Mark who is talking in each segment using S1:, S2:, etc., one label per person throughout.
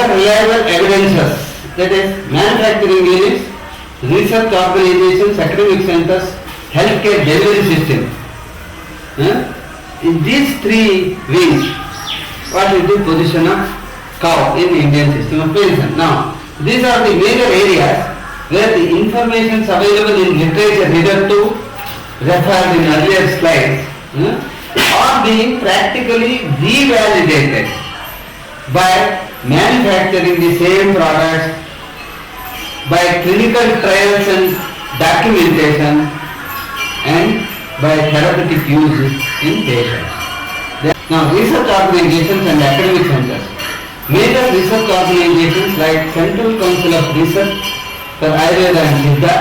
S1: Reliable evidences, that is manufacturing units, research organizations, academic centers, healthcare delivery system. In these three wings, what is the position of cow in the Indian system of medicine? Now, these are the major areas where the information available in literature hitherto referred in earlier slides are being practically revalidated by manufacturing the same products, by clinical trials and documentation, and by therapeutic use in patients. Now, research organizations and academic centers. Major research organizations like Central Council of Research for Ayurveda and Siddha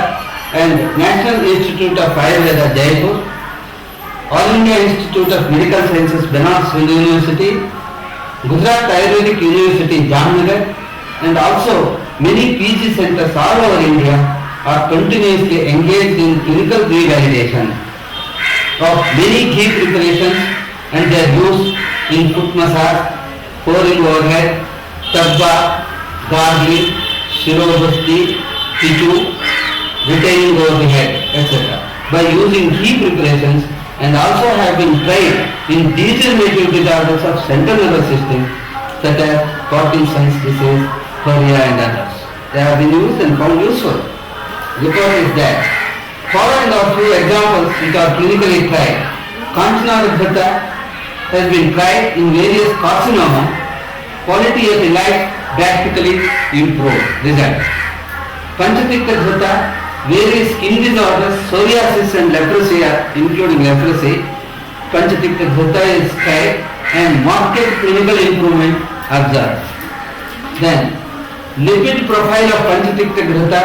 S1: and National Institute of Ayurveda, Jaipur, All India Institute of Medical Sciences, Banaras University, Gujarat Ayurvedic University, Jamnagar, and also many PG centers all over India are continuously engaged in clinical revalidation of many ghee preparations and their use in foot massage, pouring overhead, tabba, gargling, shirobhasti, tissue, retaining over the head, etc. by using ghee preparations, and also have been tried in degenerative disorders of central nervous system such as Parkinson's disease, chourasiya and others. They have been used and found useful. Report is that. Following are few examples which are clinically tried. Kanchanadagata has been tried in various carcinoma, quality of the life drastically improved. Result. Panchatikta, various skin disorders, psoriasis and leprosy, including leprosy, Panchatikta Dhutta is tried and marked clinical improvement observed. Then, lipid profile of Panchatikta Dhutta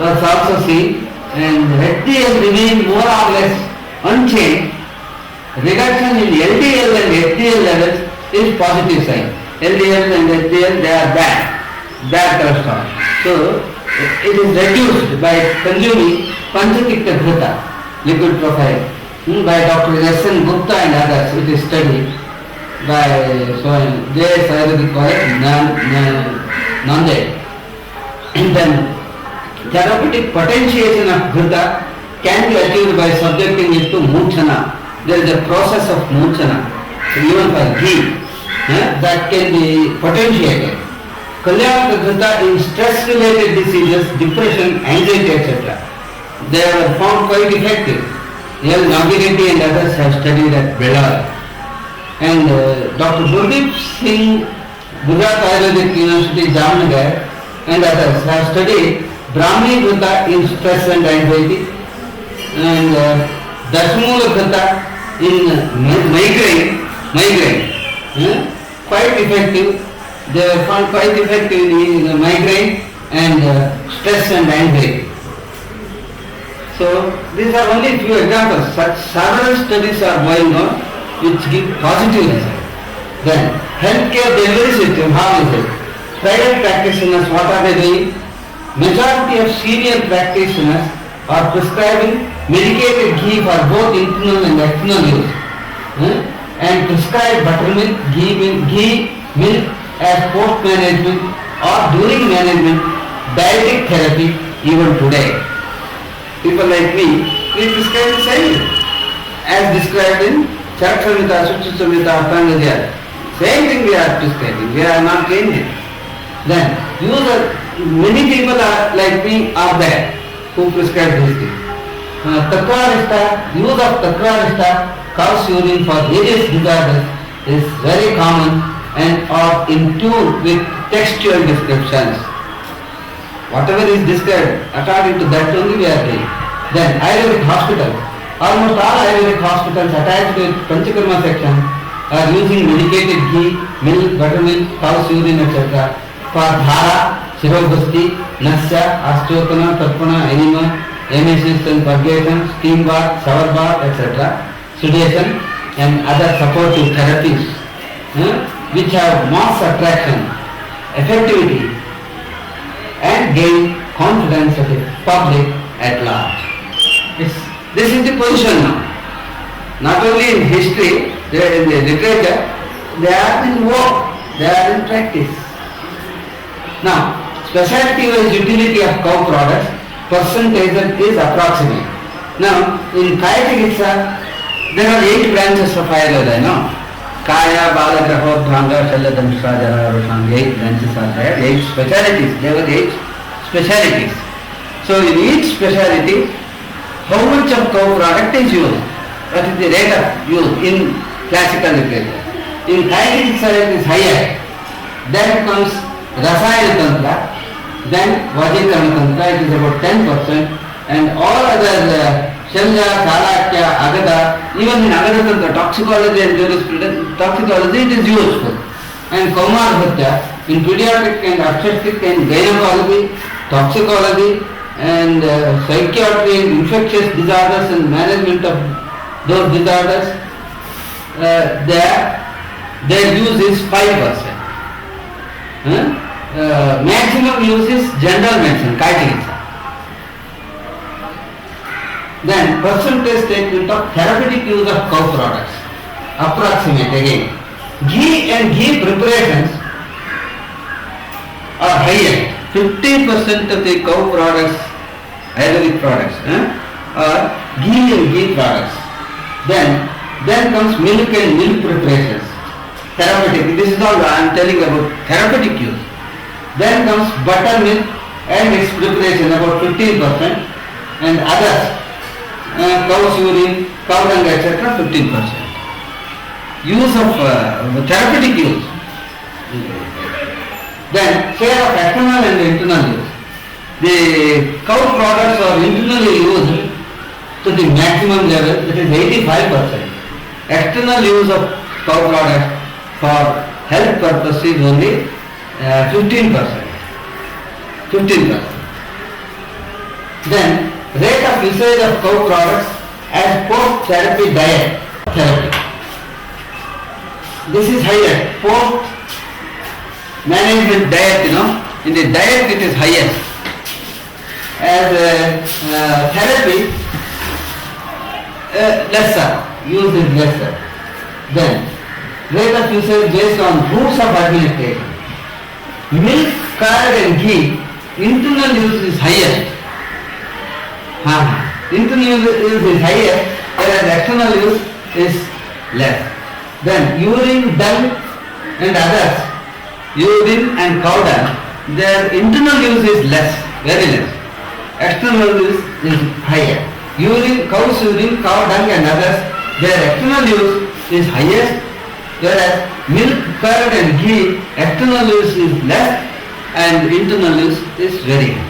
S1: was also seen and HDL remained more or less unchanged. Reduction in LDL and HDL levels is positive sign. LDL and HDL, they are bad cholesterol. So, it is reduced by consuming Panchatikta Dhutta, liquid profile, by Dr. S.N. Gupta and others. It is studied by J.S. Ayurvedic College, Nanded. And then therapeutic potentiation of Dhutta can be achieved by subjecting it to Murchana. There is a process of Murchana, so even for ghee, that can be potentiated. Kalyanadagata in stress-related diseases, depression, anxiety, etc. They are found quite effective. L. Nagireddy and others have studied at Bellar. And Dr. Gurdeep Singh, Gujarat Ayurvedic University, Jamnagar, and others have studied Brahmi Dhutta in stress and anxiety, and Dasmula Dhutta in migraine, quite effective. They are found quite effective in migraine and stress and anxiety. So these are only few examples. Such several studies are going on which give positive results. Then healthcare delivery system, how is it? Private practitioners, what are they doing? Majority of senior practitioners are prescribing medicated ghee for both internal and external use, and prescribe buttermilk, ghee milk as post management or during management, diabetic therapy even today. People like me, we prescribe the same as described in Chakrasamhita, Sutrasamhita, Attangadhyaya. Same thing we are prescribing, we are not changing. Then, many people are like me are there who prescribe this thing. Takrarista, use of takrarista, cow's urine for various disorders is very common and are in tune with textual descriptions. Whatever is described, according to that only we are doing. Then Ayurvedic hospital. Almost all Ayurvedic hospitals attached with Panchakarma section are using medicated ghee, milk, buttermilk, cow's urine, etc. for dhara, shirobhasti, nasya, astotana, tarpana, enema, emesis and purgation, steam bath, shower bath, etc. sedation and other supportive therapies which have mass attraction, effectivity and gain confidence of the public at large. This is the position now. Not only in history, they are in the literature, they are in work, they are in practice. Now, specialty-wise utility of cow products, percentage is approximate. Now, in Kaya Chikitsa, there are 8 branches of Ayurveda, no? Kaya, Bala, Graha, Bhanga, Shala, Damsha, Jara, Roshang, 8 branches are there, 8 specialities, there were 8 specialities. So in each speciality, how much of cow product is used? What is the rate of use in classical literature? In Ayurvedic science is higher. Then comes Rasayana Tantra, then Vajikarana Tantra, it is about 10%, and all other Shalya, Salakya, Agada, even in Agada Tantra, toxicology and jurisprudence, toxicology it is useful. And Kaumar Bhattya, in pediatric and obstetric and gynecology, toxicology and psychiatry and infectious disorders and management of those disorders, their use is 5%. Maximum use is general medicine, Kaya. Then percentage statement of therapeutic use of cow products, approximate again. Ghee and ghee preparations are higher. 50% of the cow products, Ayurvedic products, are ghee and ghee products. Then comes milk and milk preparations, therapeutic. This is all I am telling about therapeutic use. Then comes buttermilk and its preparation, about 15%, and others, cow's urine, cow dung, etc., 15%. Use of therapeutic use. Then share of external and internal use. The cow products are internally used to the maximum level, that is 85%. External use of cow products for health purposes is only 15%. 15%. Then rate of usage of cow products as post-therapy diet therapy. This is higher. Post-management diet, in the diet it is highest. As therapy, lesser, use is lesser. Then rate of usage based on routes of administration. Milk, curd and ghee, internal use is higher. Internal use is higher, whereas external use is less. Then urine, dung and others, urine and cow dung, their internal use is less, very less. External use is higher. Urine, cow's urine, cow dung and others, their external use is highest, whereas milk, curd and ghee, external use is less and internal use is very high.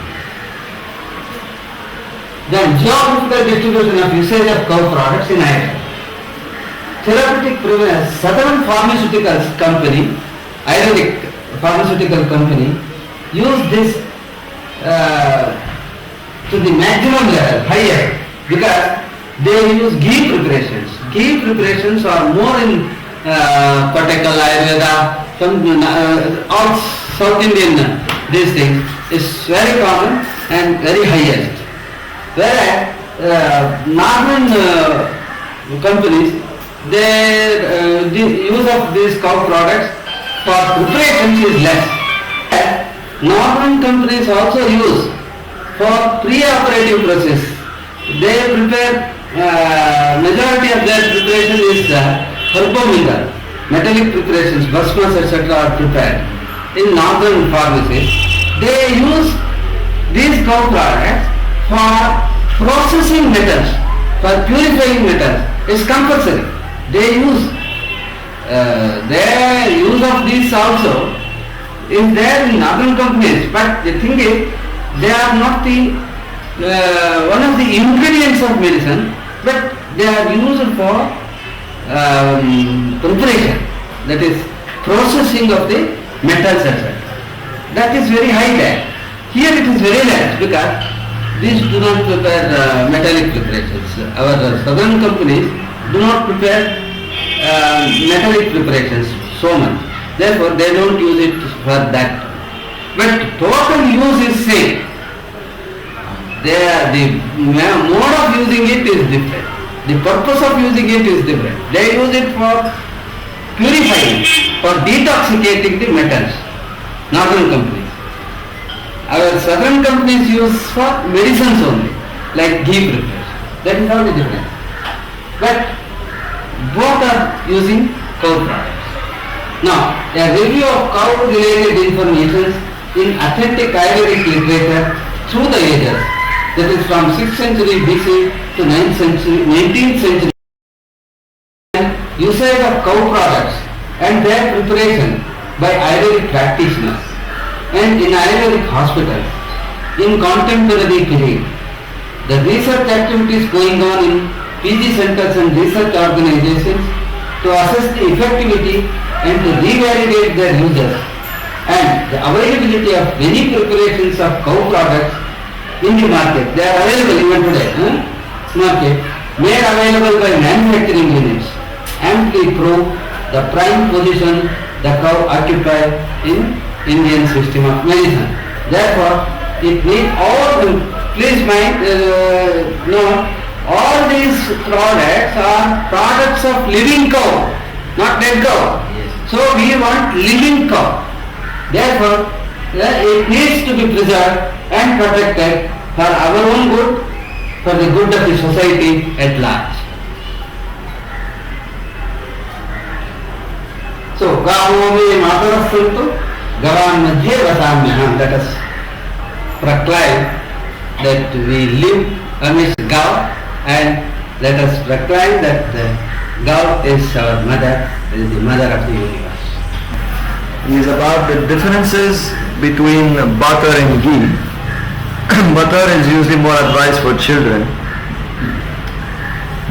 S1: Then geographical distribution of usage of cow products in Ayurveda. Therapeutic prevalence, Southern Pharmaceuticals Company, Ayurvedic pharmaceutical company, use this to the maximum level, higher, because they use ghee preparations. Ghee preparations are more in Kottakkal, Ayurveda, all South Indian, these things is very common and very highest. Whereas northern companies, the use of these cow products for preparations is less. Northern companies also use for pre-operative process. They prepare, majority of their preparation is herbal, metallic preparations, bhasmas, etc. are prepared in northern pharmacies. They use these cow products for processing metals, for purifying metals. It's compulsory. They use their use of these also is there in other companies, but the thing is, they are not the one of the ingredients of medicine, but they are used for preparation, that is processing of the metals, etc. That is very high there. Here it is very less because these do not prepare metallic preparations. Our southern companies do not prepare metallic preparations so much. Therefore, they don't use it for that. But total use is same. The mode of using it is different. The purpose of using it is different. They use it for purifying, for detoxicating the metals. Northern companies. Our southern companies use for medicines only, like ghee preparation. That is how the difference. But both are using cow products. Now, a review of cow-related information in authentic Ayurvedic literature through the ages, that is from 6th century BC to 9th century, 19th century, usage of cow products and their preparation by Ayurvedic practitioners and in Ayurvedic hospitals in contemporary period. The research activities going on in PG centers and research organizations to assess the effectivity and to revalidate their users and the availability of many preparations of cow products in the market. They are available even today. Market made available by manufacturing units amply prove the prime position the cow occupy in Indian system of medicine. Therefore, it needs all, please mind, know, all these products are products of living cow, not dead cow. So we want living cow. Therefore, it needs to be preserved and protected for our own good, for the good of the society at large. So, Gavome Matarasuntu, Gavan Madhye Vasamyaham, let us proclaim that we live amidst Gav, and let us proclaim that the Gav is our mother, is the mother of the universe.
S2: Is about the differences between butter and ghee. Butter is usually more advised for children,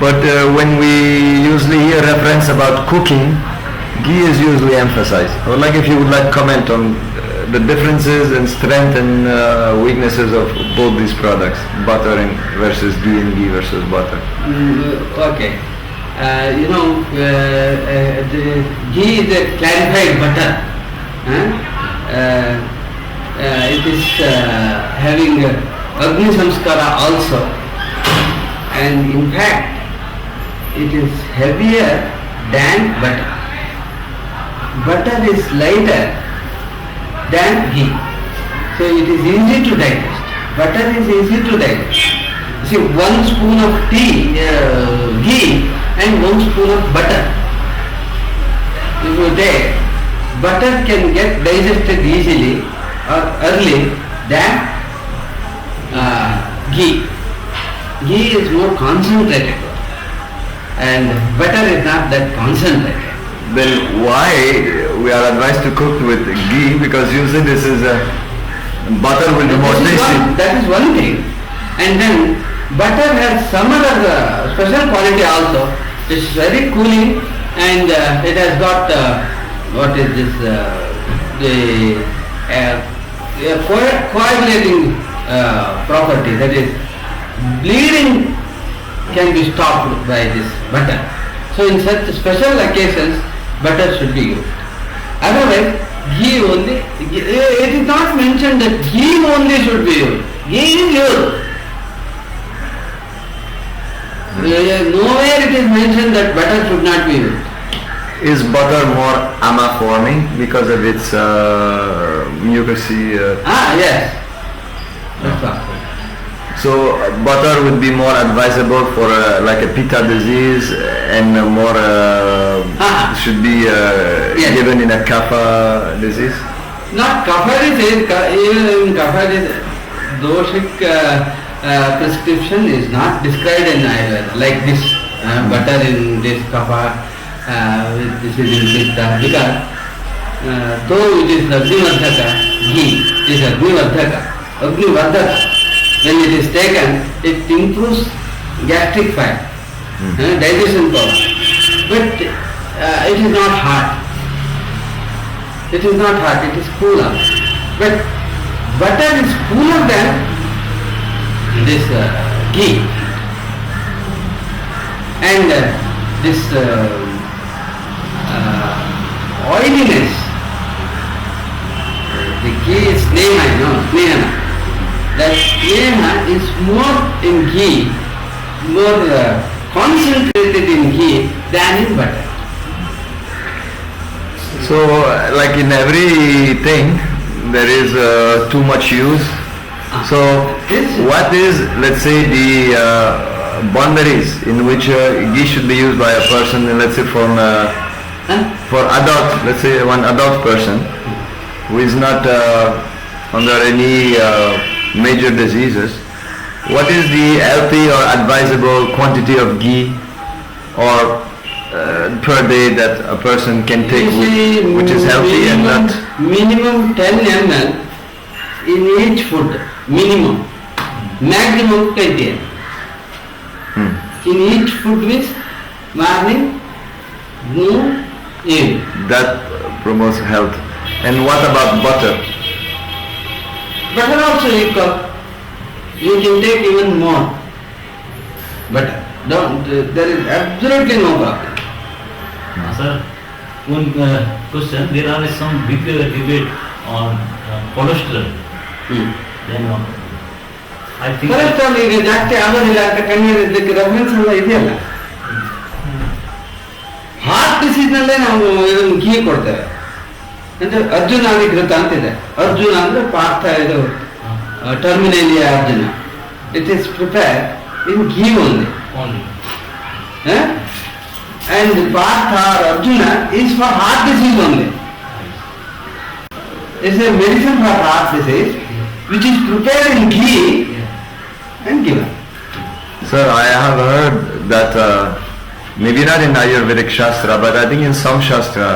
S2: but when we usually hear reference about cooking, ghee is usually emphasized. I would like if you would like to comment on the differences in strength and weaknesses of both these products, butter versus ghee and ghee versus butter.
S1: Okay. The ghee is a clarified butter. It is having Agni Samskara also, and in fact it is heavier than butter. Butter is lighter than ghee, so it is easy to digest. Butter is easy to digest. See, 1 spoon of ghee and 1 spoon of butter, if you take, butter can get digested easily or early than ghee. Ghee is more concentrated and butter is not that concentrated.
S2: Then why we are advised to cook with ghee? Because usually this is butter will be more tasty.
S1: That is one thing. And then butter has some other special quality also. It's very cooling and it has got what is this? Coagulating property. That is, bleeding can be stopped by this butter. So in such special occasions, butter should be used. Otherwise, ghee only. It is not mentioned that ghee only should be used. Ghee is used. Nowhere it is mentioned that butter should not be used.
S2: Is butter more ama-forming because of its mucousy?
S1: Yes. That's possible.
S2: So butter would be more advisable for like a pitta disease and more should be
S1: yes.
S2: given in a kapha disease?
S1: Not kapha disease, even in kapha disease, doshic prescription is not described in Ayurveda, like this butter in this kapha this is in Pitta, because though it is Agnivardhaka, ghee is Agnivardhaka, when it is taken, it improves gastric fat, digestion power, but it is not hot. It is not hot, it is cooler. But butter is cooler than this ghee. And this oiliness, the ghee is sneha, sneha. That sneha is more in ghee, more concentrated in ghee than in butter.
S2: So, like in everything, there is too much use. So, what is, let's say, the boundaries in which ghee should be used by a person, let's say for adult, let's say one adult person who is not under any major diseases, what is the healthy or advisable quantity of ghee or per day that a person can take, which is healthy and not...
S1: Minimum 10 ml in each food, minimum. Maximum 20 ml. In each food means morning, noon, evening.
S2: That promotes health. And what about butter?
S1: Butter also equal. You can take even more butter. There is absolutely no problem.
S3: Sir, one question. There are some big debate on cholesterol. Then I think.
S1: Cholesterol ಈಗ ಜಾಸ್ತಿ ಆಗೋದಿಲ್ಲ ಅಂತ ಕಣ್ಣಿಗೆ ಇದಕ್ಕೆ reference ಎಲ್ಲ ಇದೆಯಲ್ಲ. Heart disease ನಲ್ಲೇ ನಾವು ಇದನ್ನು ಘೀ ಕೊಡ್ತೇವೆ. ಅಂದ್ರೆ ಅರ್ಜುನ ಅಧಿಕೃತ ಅಂತಿದೆ. ಅರ್ಜುನ ಅಂದ್ರೆ ಪಾರ್ಥ ಇದು ಟರ್ಮಿನೇಲಿಯಾ Arjuna. It is prepared in ghee only. And Partha or Arjuna is for heart disease only. It's a medicine for heart disease which is prepared in ghee and given.
S2: Sir, I have heard that maybe not in Ayurvedic Shastra, but I think in some Shastra,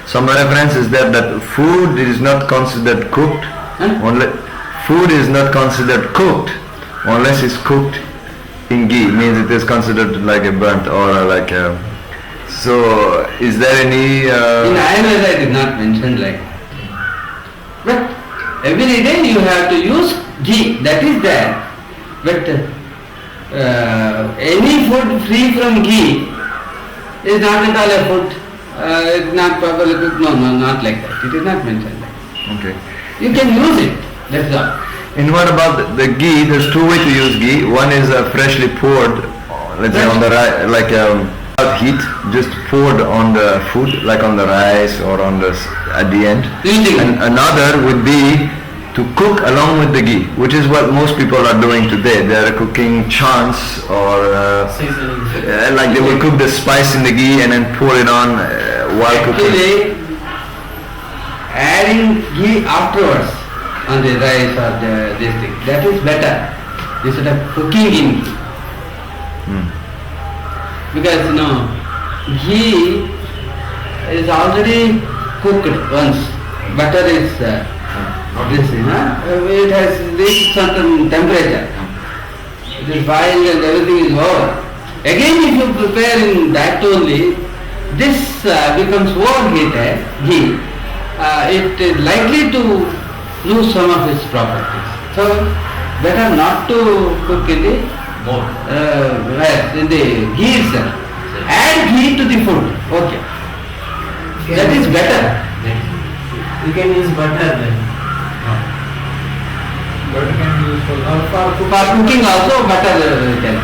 S2: some reference is there that food is not considered cooked. Only food is not considered cooked unless it's cooked in ghee. Means it is considered like a burnt or like a... So, is there any...
S1: In Ayurveda it is not mentioned like that. But every day you have to use ghee, that is there. But any food free from ghee is not at all a food. It's not properly cooked. No, not like that. It is not mentioned like that.
S2: Okay.
S1: You can use it, that's all.
S2: And what about the ghee? There's two ways to use ghee. One is freshly poured, let's say on the rice, like heat, just poured on the food, like on the rice or on the at the end. And another would be to cook along with the ghee, which is what most people are doing today. They are cooking chants or like they will cook the spice in the ghee and then pour it on while cooking.
S1: Actually, adding ghee afterwards on the rice or this thing, that is better instead of cooking in ghee. Because ghee is already cooked once. Butter is this, it has reached certain temperature. It is boiled and everything is over. Again, if you prepare in that only, this becomes overheated ghee. It is likely to lose some of its properties. So, better not to cook in the in the ghee itself. Add ghee to the food. Okay. That is better.
S3: You can use butter then.
S4: Butter can be used for
S1: cooking also butter can.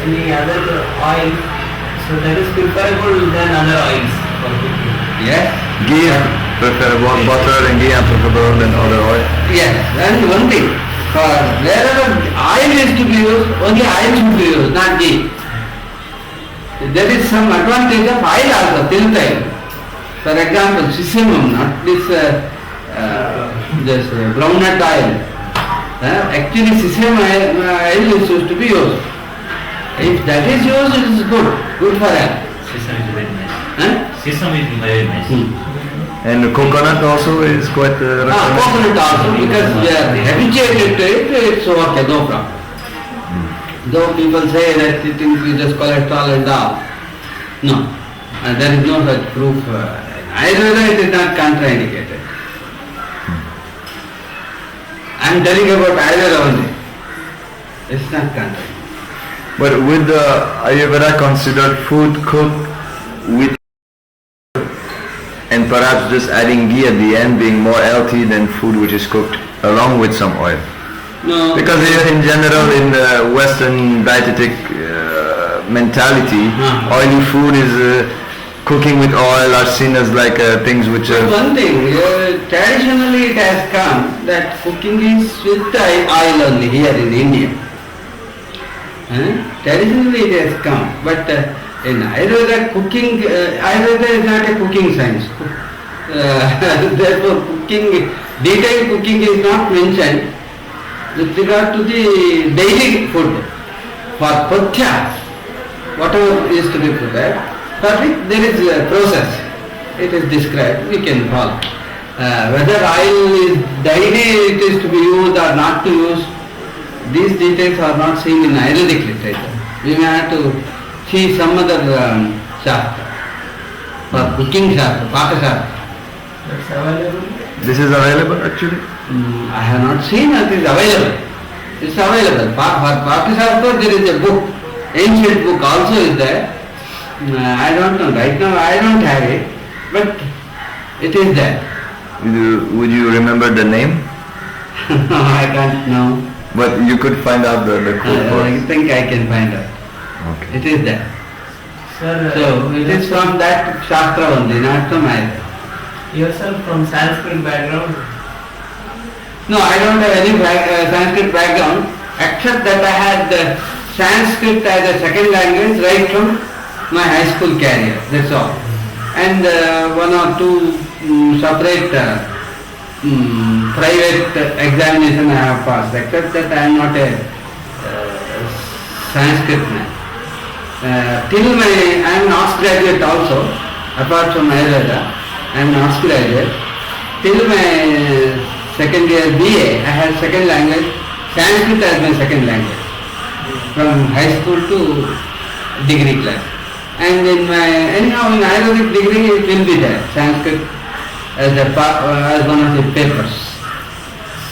S3: Any other oil, so that is preferable than other oils for cooking.
S1: Yes.
S2: Ghee is preferable, butter and ghee are preferable than other oil.
S1: Yes. And one thing, for wherever oil is to be used, only oil should be used, not ghee. There is some advantage of oil also, tiltai. For example, sesamum, not this groundnut oil. Actually, sesame oil is used to be used. If that is used, it is good for health.
S4: Sesame is very nice.
S1: Huh?
S4: Sesame is very nice.
S2: And coconut also is quite recommended.
S1: Coconut also, because we are habituated to it, it's okay, no problem. Though people say that it increases cholesterol and all, no, there is no such proof. Ayurveda it is not contraindicated. I am telling about Ayurveda only. It's not contraindicated.
S2: But with the Ayurveda considered food cooked with and perhaps just adding ghee at the end being more healthy than food which is cooked along with some oil?
S1: No.
S2: Because in general in the Western dietetic mentality, oily food is cooking with oil are seen as like things which are...
S1: One thing, traditionally it has come that cooking is with oil only here in India. Traditionally it has come, but in Ayurveda cooking, Ayurveda is not a cooking science. Therefore cooking, detailed cooking is not mentioned with regard to the daily food. For pathya, whatever is to be prepared, for it there is a process. It is described, we can follow. Whether oil is daily it is to be used or not to use, these details are not seen in Ayurvedic literature. We may have to see some other shastra, for cooking shastra, paka shastra.
S3: That's available.
S2: This is available actually?
S1: I have not seen it is available. It's available. For paka shastra there is a book, ancient book also is there. I don't know, right now I don't have it, but it is there.
S2: Would you remember the name?
S1: I can't know.
S2: But you could find out the code for
S1: I
S2: it.
S1: think I can find out.
S2: Okay.
S1: It is there.
S3: Sir,
S1: So it is from that Shastra only, not from Ayurveda.
S3: yourself from Sanskrit background?
S1: No, I don't have any Sanskrit background, except that I had Sanskrit as a second language right from my high school career, that's all. And one or two separate private examination I have passed, except that I am not a Sanskrit man. Till I am an arts graduate also, apart from Ayurveda, I am an arts graduate. Till my second year BA, I had second language, Sanskrit as my second language, from high school to degree class. And in my, anyhow in Ayurvedic degree it will be there, Sanskrit as one of the papers.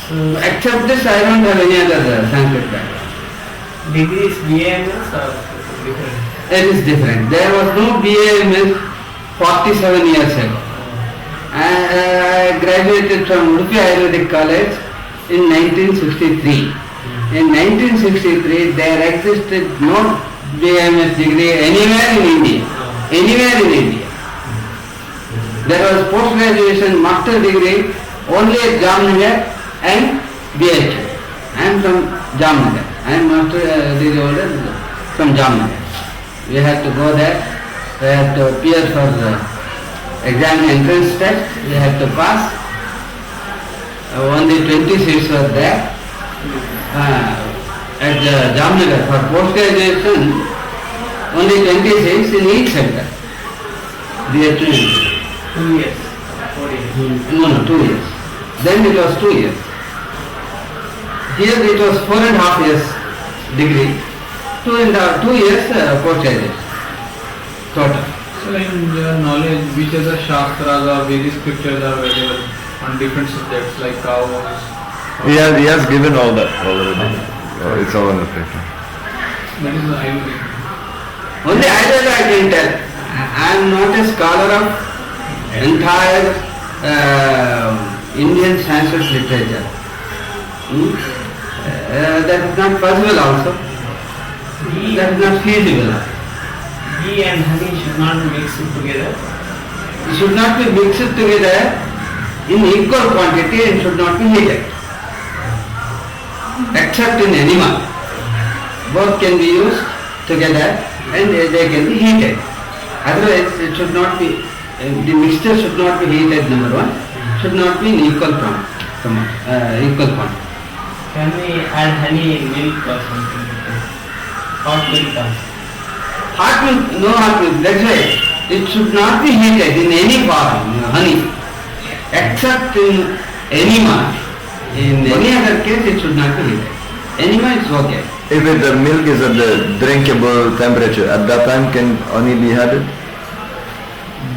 S3: So,
S1: Except this, I don't have any other Sanskrit background.
S3: degree is BAMS or different?
S1: It is different. There was no BA 47 years ago. I graduated from Udupi Ayurvedic College in 1963. In 1963, there existed no BAMS degree anywhere in India. Anywhere in India. There was post-graduation master degree only at Jamnagar and BHU. I am from Jamnagar. I am master degree holder from Jamnagar. We had to go there. We had to appear for the exam entrance test. We had to pass. Only 20 seats were there. At Jamnagar for post-graduation, only 20 seats in each center. BHU.
S3: 2 years, 4 years.
S1: No, 2 years. Then it was 2 years. Here it was 4.5 years degree, 2 years post-graduation total.
S5: So in your knowledge, which other shastras or Vedic scriptures are available on different subjects like cows?
S2: He has given all that already. It's all on the paper.
S5: That is the Ayurvedic.
S1: Only Ayurveda I can tell. I am not a scholar of entire Indian Sanskrit literature. That is not possible also. That is not feasible.
S3: Ghee and honey should not be mixed together.
S1: It should not be mixed together in equal quantity and should not be heated. Except in animal. Both can be used together and they can be heated. Otherwise it should not be, the mixture should not be heated, number one, should not be in equal quantity.
S3: Can we add honey in milk or something? Hot milk also.
S1: hot milk, no hot milk, that's why it should not be heated in any form, honey, except in enema. In any other case, it should not be heated. Enema is okay.
S2: If the milk is at the drinkable temperature, at that time can honey be added?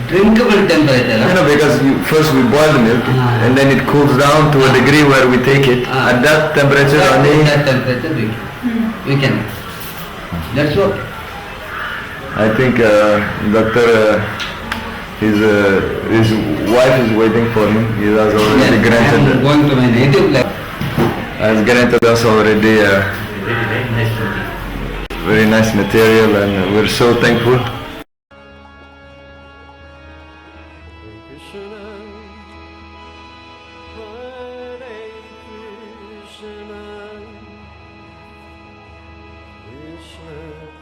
S1: Drinkable temperature.
S2: You know, because first we boil the milk and then it cools down to a degree where we take it. At that temperature, honey.
S1: At that temperature, we can. That's what.
S2: I think Doctor, his wife is waiting for him. He has already
S1: I'm
S2: granted.
S1: going to my native place.
S2: Has granted us already
S4: Very, very nice roti.
S2: very nice material, and we're so thankful.
S6: Krishna, Hare Krishna, Krishna